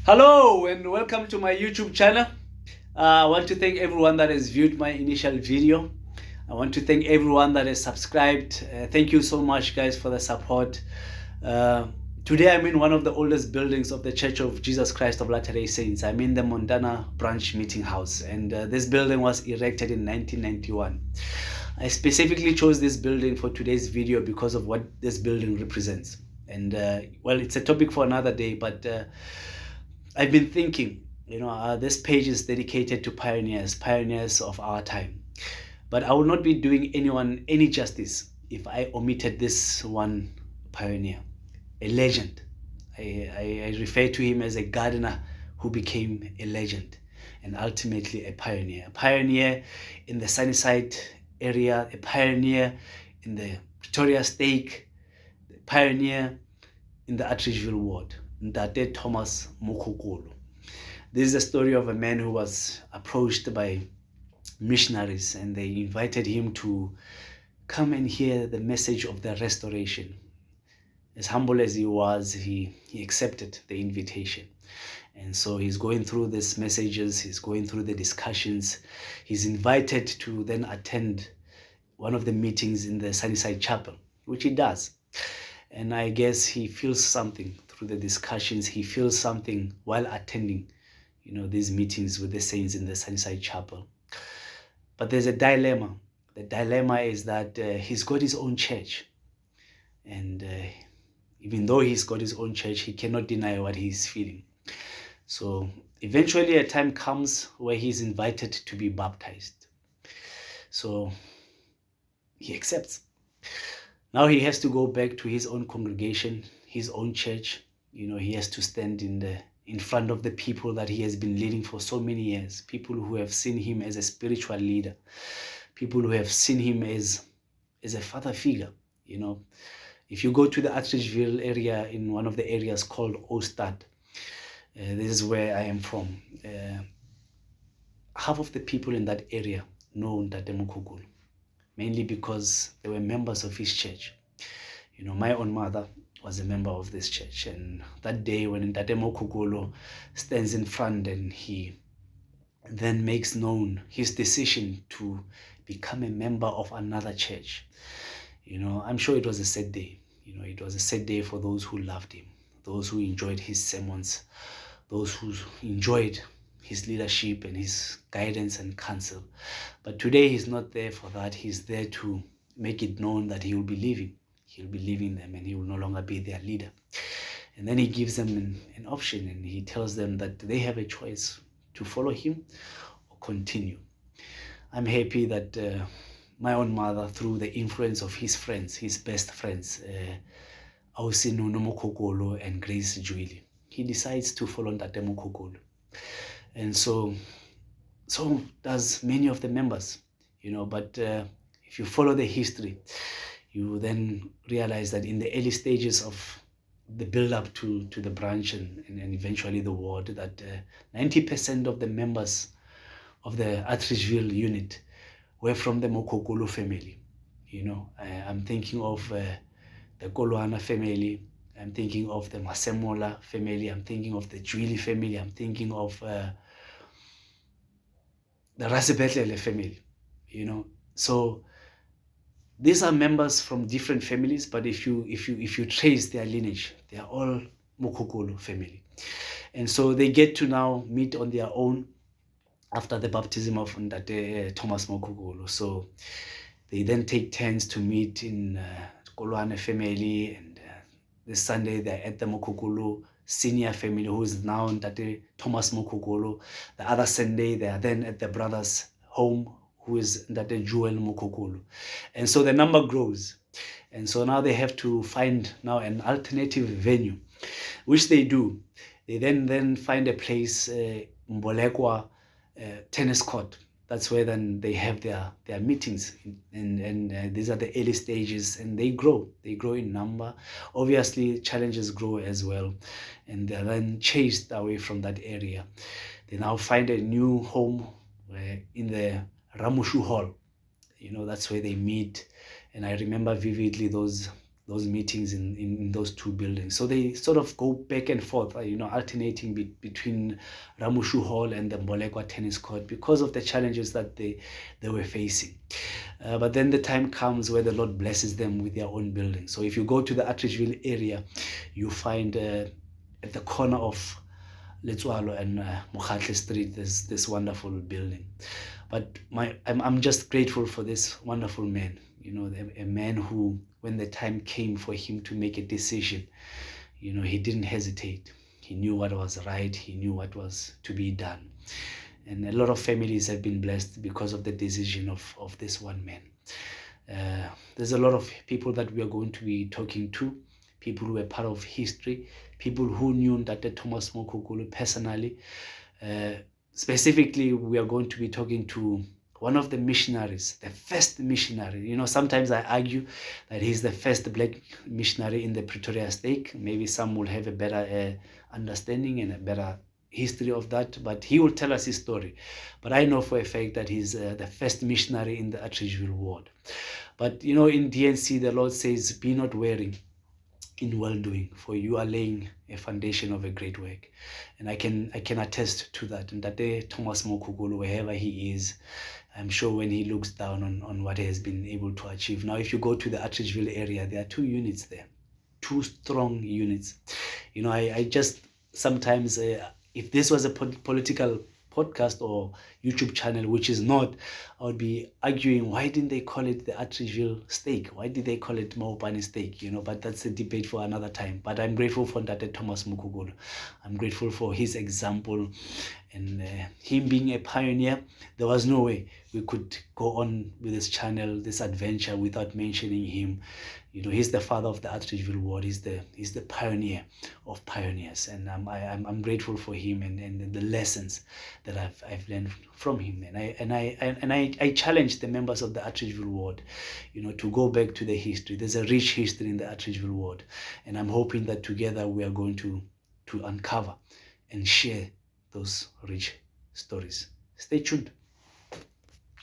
Hello and welcome to my YouTube channel. I want to thank everyone that has viewed my initial video. I want to thank everyone that has subscribed. Thank you so much, guys, for the support. Today I'm in one of the oldest buildings of the Church of Jesus Christ of Latter-day Saints. I'm in the Montana Branch Meeting House, and this building was erected in 1991. I specifically chose this building for today's video because of what this building represents. And well, it's a topic for another day, but I've been thinking, this page is dedicated to pioneers of our time. But I will not be doing anyone any justice if I omitted this one pioneer, a legend. I refer to him as a gardener who became a legend and ultimately a pioneer. A pioneer in the Sunnyside area, a pioneer in the Pretoria Stake, a pioneer in the Atteridgeville ward. Ntate Thomas Mokgokolo. This is a story of a man who was approached by missionaries, and they invited him to come and hear the message of the restoration. As humble as he was, he accepted the invitation. And so he's going through these messages, he's going through the discussions. He's invited to then attend one of the meetings in the Sunnyside chapel, which he does. And I guess he feels something through the discussions. He feels something while attending, these meetings with the saints in the Sunnyside chapel. But there's a dilemma. The dilemma is that he's got his own church. And even though he's got his own church, he cannot deny what he's feeling. So eventually a time comes where he's invited to be baptized. So he accepts. Now he has to go back to his own congregation, his own church. He has to stand in front of the people that he has been leading for so many years, people who have seen him as a spiritual leader, people who have seen him as a father figure. If you go to the Atteridgeville area, in one of the areas called Ostad, this is where I am from. Half of the people in that area know Ntate Mokgokolo, mainly because they were members of his church. My own mother was a member of this church, and that day when Ntate Mokgokolo stands in front and he then makes known his decision to become a member of another church, I'm sure it was a sad day. It was a sad day for those who loved him, those who enjoyed his sermons, those who enjoyed his leadership and his guidance and counsel. But today he's not there for that. He's there to make it known that he will be leaving. He'll be leaving them and he will no longer be their leader. And then he gives them an option, and he tells them that they have a choice to follow him or continue. I'm happy that my own mother, through the influence of his friends, his best friends, Ausi Mokgokolo and Grace Julie, he decides to follow Ntate Mokgokolo. And so does many of the members, but if you follow the history, you then realize that in the early stages of the build-up to the branch and eventually the ward, that 90% of the members of the Atteridgeville unit were from the Mokgokolo family. I'm thinking of the Koloana family, I'm thinking of the Masemola family, I'm thinking of the Julie family, I'm thinking of the Rasebetlele family, So these are members from different families, but if you trace their lineage, they are all Mokgokolo family. And so they get to now meet on their own after the baptism of Ntate Thomas Mokgokolo. So they then take turns to meet in Koloane family, and this Sunday they're at the Mokgokolo senior family, who is now Ntate Thomas Mokgokolo. The other Sunday they are then at the brother's home, who is Ntate Joel Mokgokolo. And so the number grows. And so now they have to find now an alternative venue, which they do. They then find a place, Mbolekwa tennis court. That's where then they have their meetings, and these are the early stages, and they grow in number. Obviously challenges grow as well, and they're then chased away from that area. They now find a new home in the Ramushu Hall. That's where they meet. And I remember vividly those those meetings in those two buildings. So they sort of go back and forth, alternating between Ramushu Hall and the Mbolekwa tennis court because of the challenges that they were facing. But then the time comes where the Lord blesses them with their own building. So if you go to the Atteridgeville area, you find at the corner of Letswalo and Mokgokolo Street, there's this wonderful building. But I'm just grateful for this wonderful man, a man who, when the time came for him to make a decision, he didn't hesitate. He knew what was right. He knew what was to be done. And a lot of families have been blessed because of the decision of this one man. There's a lot of people that we are going to be talking to, people who were part of history, people who knew Ntate Thomas Mokgokolo personally. Specifically, we are going to be talking to one of the missionaries, the first missionary. Sometimes I argue that he's the first black missionary in the Pretoria Stake. Maybe some will have a better understanding and a better history of that, but he will tell us his story. But I know for a fact that he's the first missionary in the Atteridgeville ward. But in DNC, the Lord says, be not weary in well-doing, for you are laying a foundation of a great work. And I can attest to that. And that day, Thomas Mokgokolo, wherever he is, I'm sure when he looks down on what he has been able to achieve. Now, if you go to the Atteridgeville area, there are 2 units there, 2 strong units. I just sometimes, if this was a political podcast or YouTube channel, which is not, I would be arguing, why didn't they call it the Atteridgeville Stake? Why did they call it Mopani Stake? But that's a debate for another time. But I'm grateful for Ntate Thomas Mokgokolo. I'm grateful for his example and him being a pioneer. There was no way we could go on with this channel, this adventure, without mentioning him. He's the father of the Atteridgeville ward. He's the pioneer of pioneers, and I'm grateful for him and the lessons that I've learned from him. And I challenge the members of the Atteridgeville ward, to go back to the history. There's a rich history in the Atteridgeville ward, and I'm hoping that together we are going to uncover and share those rich stories. Stay tuned.